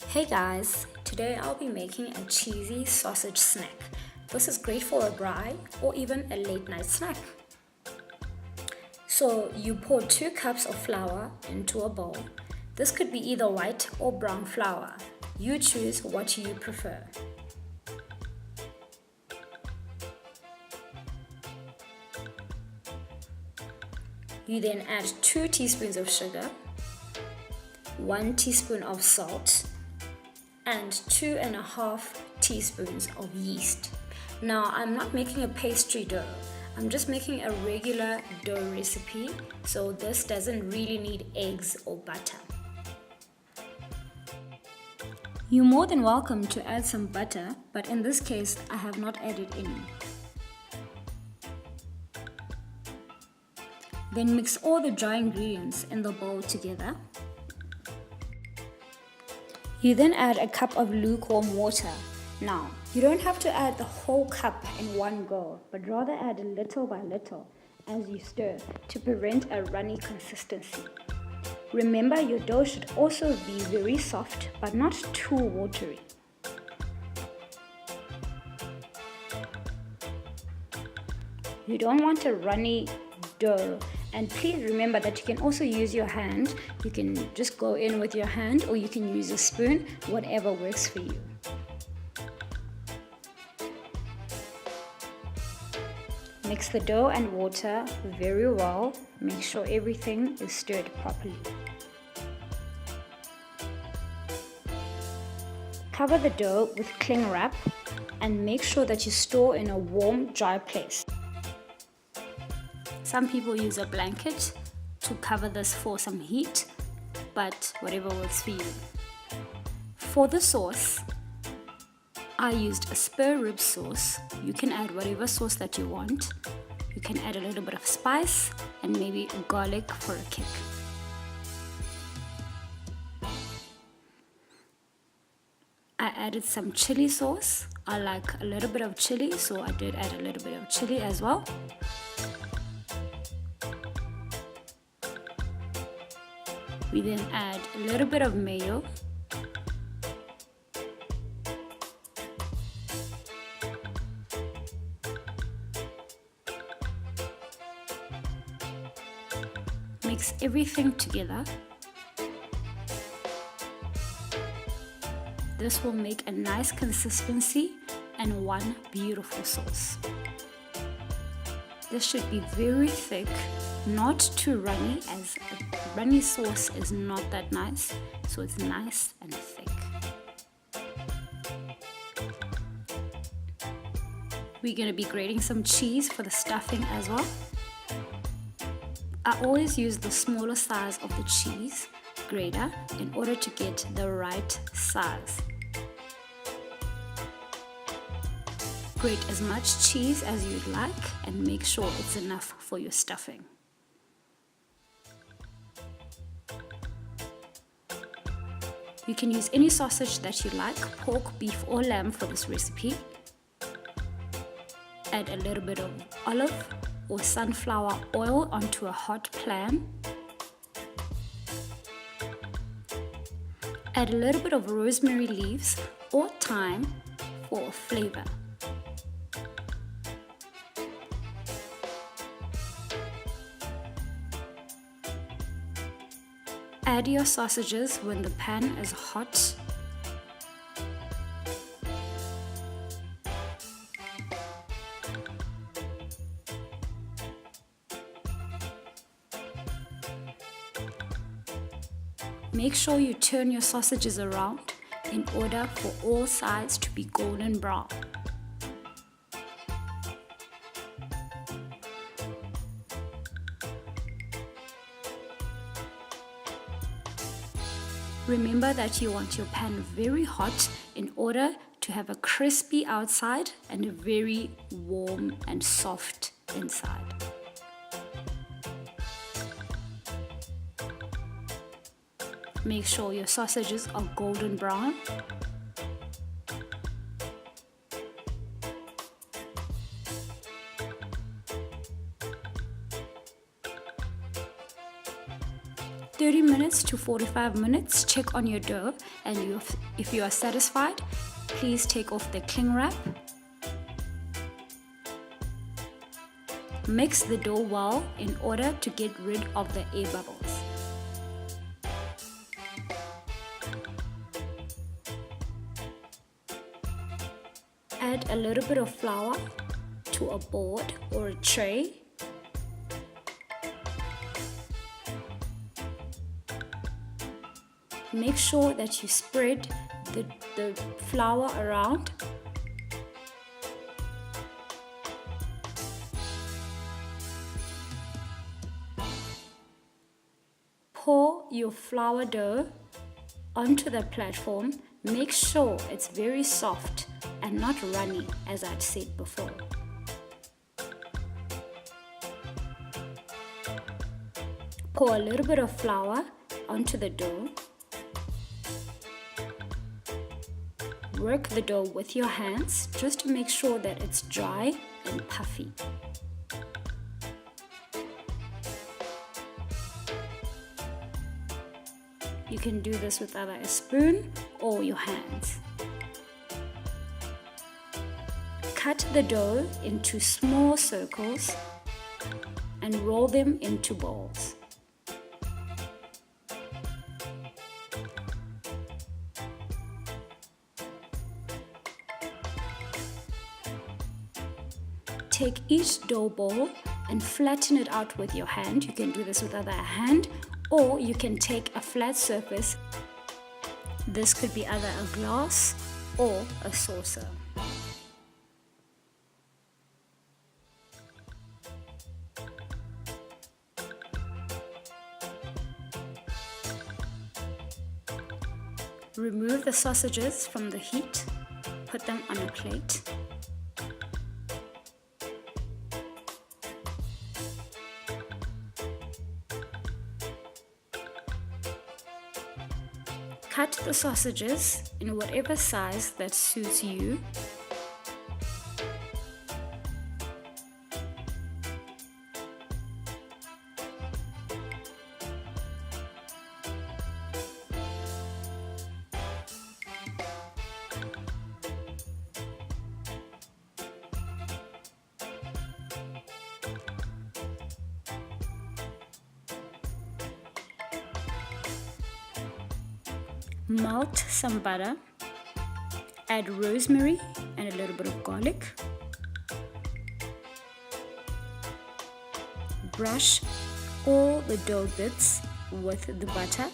Hey guys, today I'll be making a cheesy sausage snack. This is great for a braai or even a late night snack. So you pour 2 cups of flour into a bowl. This could be either white or brown flour. You choose what you prefer. You then add 2 teaspoons of sugar, 1 teaspoon of salt, and 2.5 teaspoons of yeast. Now I'm not making a pastry dough, I'm just making a regular dough recipe, so this doesn't really need eggs or butter. You're more than welcome to add some butter, but in this case I have not added any. Then mix all the dry ingredients in the bowl together. You then add a cup of lukewarm water. Now, you don't have to add the whole cup in one go, but rather add little by little as you stir to prevent a runny consistency. Remember, your dough should also be very soft, but not too watery. You don't want a runny dough, and please remember that you can also use your hand. You can just go in with your hand or you can use a spoon, whatever works for you. Mix the dough and water very well. Make sure everything is stirred properly. Cover the dough with cling wrap and make sure that you store in a warm, dry place. Some people use a blanket to cover this for some heat, but whatever works for you. For the sauce, I used a spare rib sauce. You can add whatever sauce that you want. You can add a little bit of spice and maybe garlic for a kick. I added some chili sauce. I like a little bit of chili, so I did add a little bit of chili as well. We then add a little bit of mayo. Mix everything together. This will make a nice consistency and one beautiful sauce. This should be very thick, not too runny, as a runny sauce is not that nice, so it's nice and thick. We're going to be grating some cheese for the stuffing as well. I always use the smaller size of the cheese grater in order to get the right size. Grate as much cheese as you'd like and make sure it's enough for your stuffing. You can use any sausage that you like, pork, beef or lamb for this recipe. Add a little bit of olive or sunflower oil onto a hot pan. Add a little bit of rosemary leaves or thyme for flavor. Add your sausages when the pan is hot. Make sure you turn your sausages around in order for all sides to be golden brown. Remember that you want your pan very hot in order to have a crispy outside and a very warm and soft inside. Make sure your sausages are golden brown. "30 minutes minutes to 45 minutes. Check on your dough, and if you are satisfied, please take off the cling wrap. Mix the dough well in order to get rid of the air bubbles. Add a little bit of flour to a board or a tray. Make sure that you spread the flour around. Pour your flour dough onto the platform. Make sure it's very soft and not runny, as I'd said before. Pour a little bit of flour onto the dough. Work the dough with your hands just to make sure that it's dry and puffy. You can do this with either a spoon or your hands. Cut the dough into small circles and roll them into balls. Take each dough ball and flatten it out with your hand. You can do this with either a hand, or you can take a flat surface. This could be either a glass or a saucer. Remove the sausages from the heat, put them on a plate. Cut the sausages in whatever size that suits you. Melt some butter, add rosemary and a little bit of garlic. Brush all the dough bits with the butter.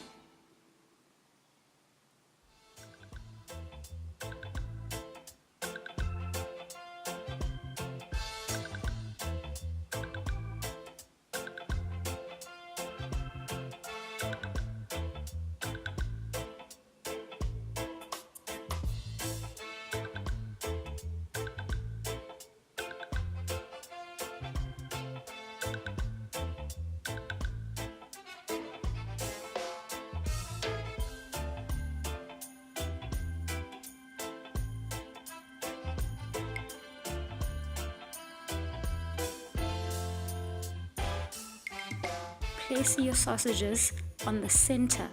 Place your sausages on the center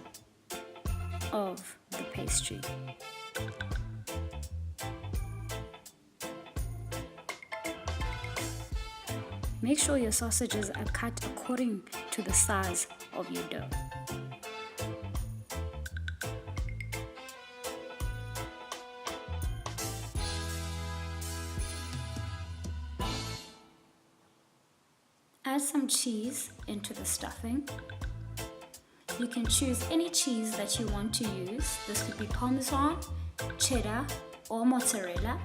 of the pastry. Make sure your sausages are cut according to the size of your dough. Add some cheese into the stuffing. You can choose any cheese that you want to use. This could be Parmesan, cheddar, or mozzarella.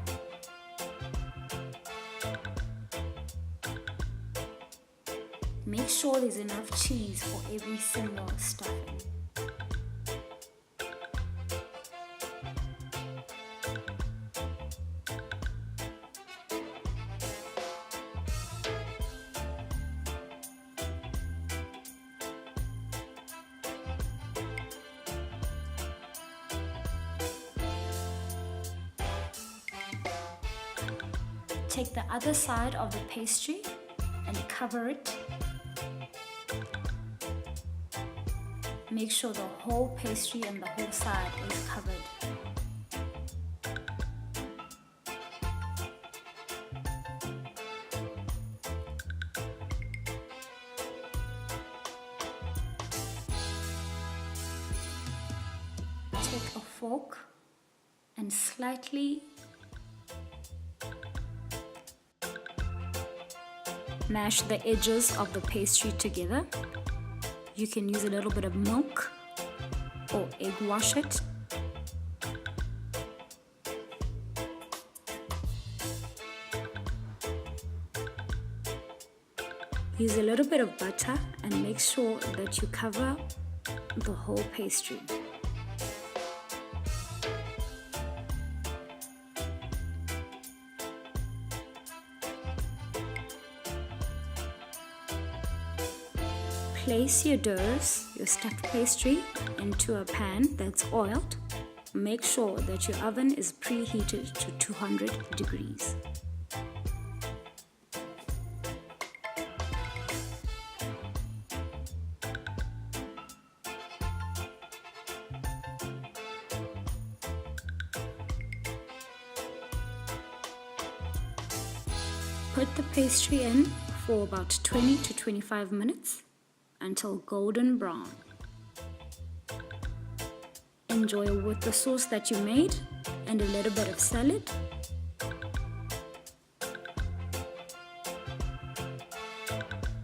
Make sure there's enough cheese for every single stuffing. Take the other side of the pastry and cover it. make sure the whole pastry and the whole side is covered. Take a fork and slightly mash the edges of the pastry together. You can use a little bit of milk or egg wash it. Use a little bit of butter and make sure that you cover the whole pastry. Place your doughs, your stuffed pastry, into a pan that's oiled. Make sure that your oven is preheated to 200 degrees. Put the pastry in for about 20 to 25 minutes until golden brown. Enjoy with the sauce that you made and a little bit of salad.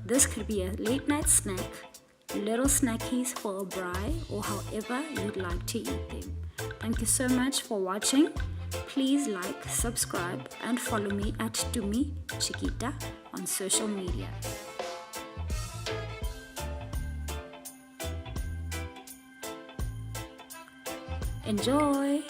This could be a late night snack, little snackies for a braai, or however you'd like to eat them. Thank you so much for watching. Please like, subscribe and follow me at TUMI CHIKITA on social media. Enjoy!